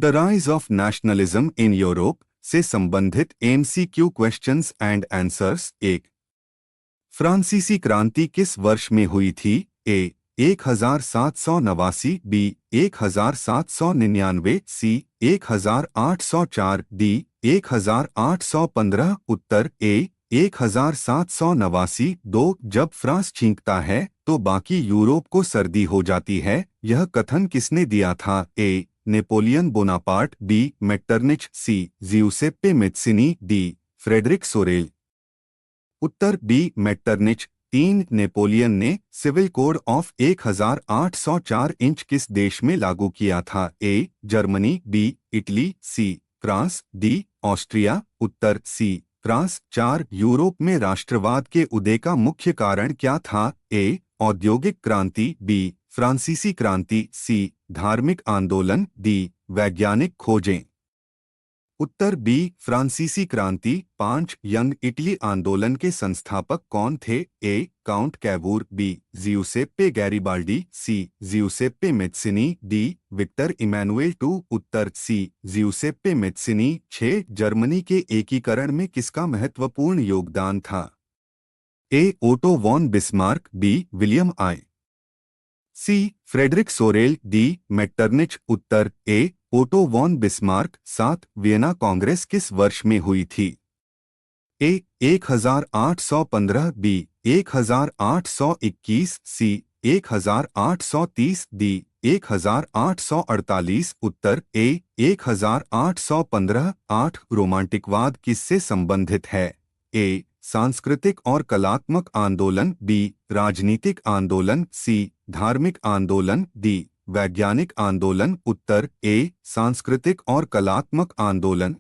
The rise of nationalism in Europe से संबंधित MCQ questions and answers. एक, फ्रांसीसी क्रांति किस वर्ष में हुई थी? ए 1789, बी 1799, सी 1804, डी 1815। उत्तर ए 1789। दो, जब फ्रांस छींकता है तो बाकी यूरोप को सर्दी हो जाती है, यह कथन किसने दिया था? ए नेपोलियन बोनापार्ट, बी मेटरनिच, सी Giuseppe Mazzini, D Frederick sorrel. उत्तर बी मेटरनिच। तीन, नेपोलियन ने सिविल कोड ऑफ 1804 इंच किस देश में लागू किया था? A Germany, B Italy, C France, D Austria. उत्तर सी फ्रांस। चार, यूरोप में राष्ट्रवाद के उदय का मुख्य कारण क्या था? ए औद्योगिक क्रांति, बी फ्रांसीसी क्रांति, सी धार्मिक आंदोलन, डी वैज्ञानिक खोजें। उत्तर बी फ्रांसीसी क्रांति। पांच, यंग इटली आंदोलन के संस्थापक कौन थे? A count Cavour, B Giuseppe Garibaldi, C Giuseppe Mazzini, D Victor Emmanuel two. उत्तर सी जिउसेप्पे मैत्सिनी। छह, जर्मनी के एकीकरण में किसका महत्वपूर्ण योगदान था? A Otto von Bismarck, B William I, C Frederick Sorel, D Metternich. उत्तर ए ओटो वॉन बिस्मार्क। सात, वियना कांग्रेस किस वर्ष में हुई थी? A 1815, B 1821, C 1830, D 1848। उत्तर ए 1815। आठ, रोमांटिकवाद किससे संबंधित है? ए सांस्कृतिक और कलात्मक आंदोलन, बी राजनीतिक आंदोलन, सी धार्मिक आंदोलन, डी वैज्ञानिक आंदोलन। उत्तर ए सांस्कृतिक और कलात्मक आंदोलन।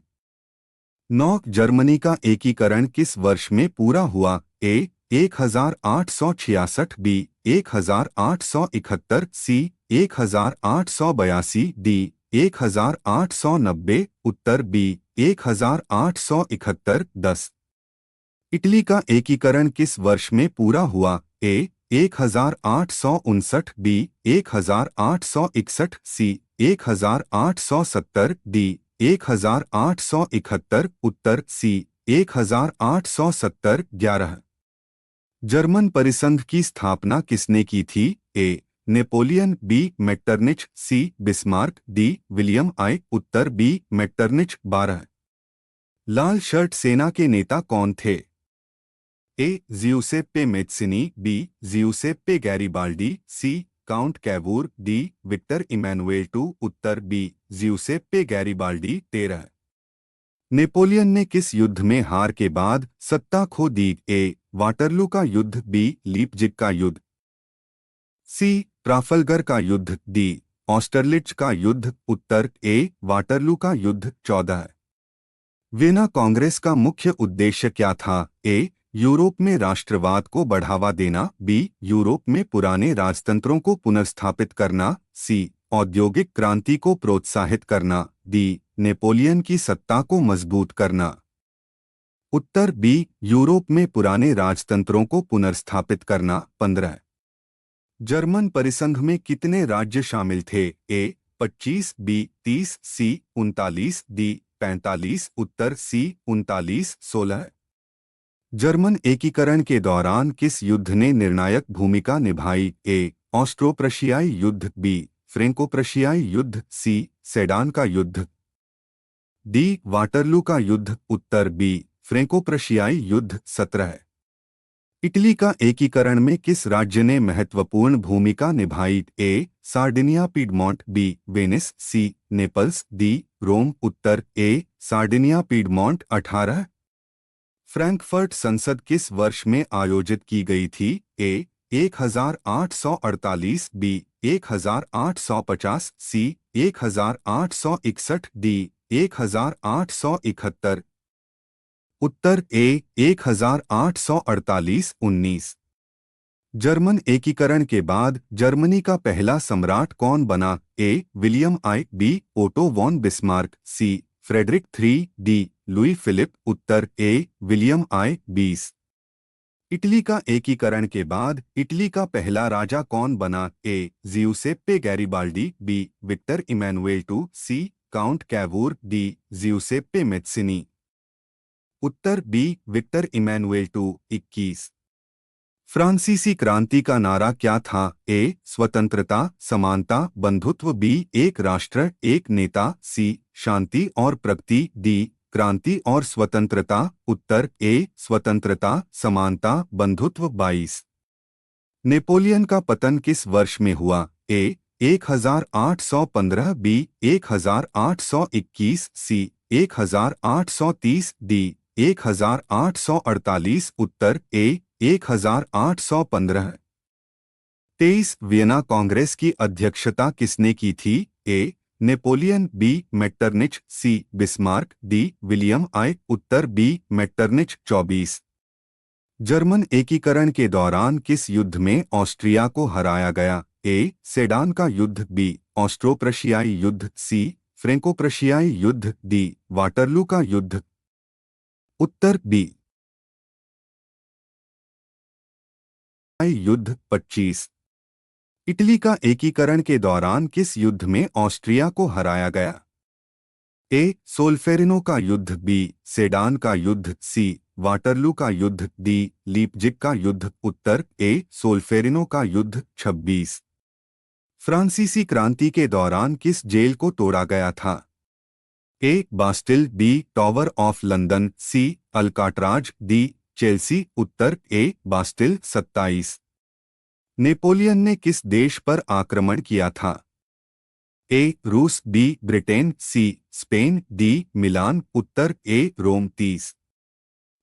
नौ, जर्मनी का एकीकरण किस वर्ष में पूरा हुआ? ए 1866, बी 1871, सी 1882, डी 1890। उत्तर बी 1871। 10, इटली का एकीकरण किस वर्ष में पूरा हुआ? ए 1859, बी 1861, सी 1870, डी 1871। उत्तर सी 1870। 11, जर्मन परिसंघ की स्थापना किसने की थी? ए नेपोलियन, बी मेटरनिच, सी बिस्मार्क, डी विलियम आई। उत्तर बी मेटरनिच। 12, लाल शर्ट सेना के नेता कौन थे? ए जिउसेप्पे मैत्सिनी, बी जिउसेप्पे गैरिबाल्डी, सी count Cavour, D Victor Emmanuel two. उत्तर बी जिउसेप्पे गैरिबाल्डी। 13, नेपोलियन ने किस युद्ध में हार के बाद सत्ता खो दी? ए वाटरलू का युद्ध, बी लीपजिग का युद्ध, सी ट्राफलगर का युद्ध, डी ऑस्टरलिच का युद्ध। उत्तर ए वाटरलू का युद्ध। 14, वियना कांग्रेस का मुख्य उद्देश्य क्या था? ए यूरोप में राष्ट्रवाद को बढ़ावा देना, बी यूरोप में पुराने राजतंत्रों को पुनर्स्थापित करना, सी औद्योगिक क्रांति को प्रोत्साहित करना, डी नेपोलियन की सत्ता को मजबूत करना। उत्तर बी यूरोप में पुराने राजतंत्रों को पुनर्स्थापित करना। 15, जर्मन परिसंघ में कितने राज्य शामिल थे? ए 25, बी 30, सी 39, डी 45। उत्तर सी 39। 16, जर्मन एकीकरण के दौरान किस युद्ध ने निर्णायक भूमिका निभाई? ए ऑस्ट्रो प्रशियाई युद्ध, बी फ्रेंको प्रशियाई युद्ध, सी सेडान का युद्ध, डी वाटरलू का युद्ध। उत्तर बी फ्रेंको प्रशियाई युद्ध। 17, इटली का एकीकरण में किस राज्य ने महत्वपूर्ण भूमिका निभाई? A Sardinia Piedmont, B Venice, C Naples, D Rome. उत्तर ए सार्डिनिया पीडमोंट। 18, फ्रैंकफर्ट संसद किस वर्ष में आयोजित की गई थी? A 1848, B 1850, C 1861, D 1871। उत्तर ए 1848। 19, जर्मन एकीकरण के बाद जर्मनी का पहला सम्राट कौन बना? A William I, B Otto von Bismarck, C Frederick three, D Louis Philippe. उत्तर ए विलियम आई। 20, इटली का एकीकरण के बाद इटली का पहला राजा कौन बना? A Giuseppe Garibaldi, B Victor Emmanuel two, C count Cavour, D Giuseppe Mazzini. उत्तर बी विक्टर इमैनुएल टू 21। फ्रांसीसी क्रांति का नारा क्या था? ए स्वतंत्रता, समानता, बंधुत्व, बी एक राष्ट्र एक नेता, सी शांति और प्रगति, डी क्रांति और स्वतंत्रता। उत्तर ए स्वतंत्रता, समानता, बंधुत्व। 22। नेपोलियन का पतन किस वर्ष में हुआ? ए 1815, बी 1821, सी 1830, डी 1848। उत्तर ए 1815। 23। वियना कांग्रेस की अध्यक्षता किसने की थी? ए नेपोलियन, बी मेटरनिच, सी बिस्मार्क, डी विलियम आई। उत्तर बी मेटरनिच। 24। जर्मन एकीकरण के दौरान किस युद्ध में ऑस्ट्रिया को हराया गया? ए सेडान का युद्ध, बी ऑस्ट्रो प्रशियाई युद्ध, सी फ्रेंको प्रशियाई युद्ध, डी वाटरलू का युद्ध। उत्तर बी युद्ध। 25। इटली का एकीकरण के दौरान किस युद्ध में ऑस्ट्रिया को हराया गया? ए सोल्फेरिनो का युद्ध, बी सेडान का युद्ध, सी वाटरलू का युद्ध, डी लीपजिग का युद्ध। उत्तर ए सोल्फेरिनो का युद्ध। 26। फ्रांसीसी क्रांति के दौरान किस जेल को तोड़ा गया था? A Bastille, B tower of London, C Alcatraz, D Chelsea. उत्तर ए बास्टिल। 27। नेपोलियन ने किस देश पर आक्रमण किया था? ए रूस, B Britain, C Spain, D Milan. उत्तर ए रोम। 30।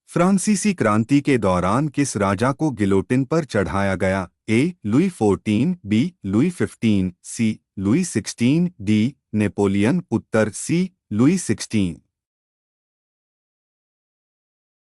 फ्रांसीसी क्रांति के दौरान किस राजा को गिलोटिन पर चढ़ाया गया? ए लुई 14, बी लुई 15, सी लुई 16, डी नेपोलियन। उत्तर सी लुई 16।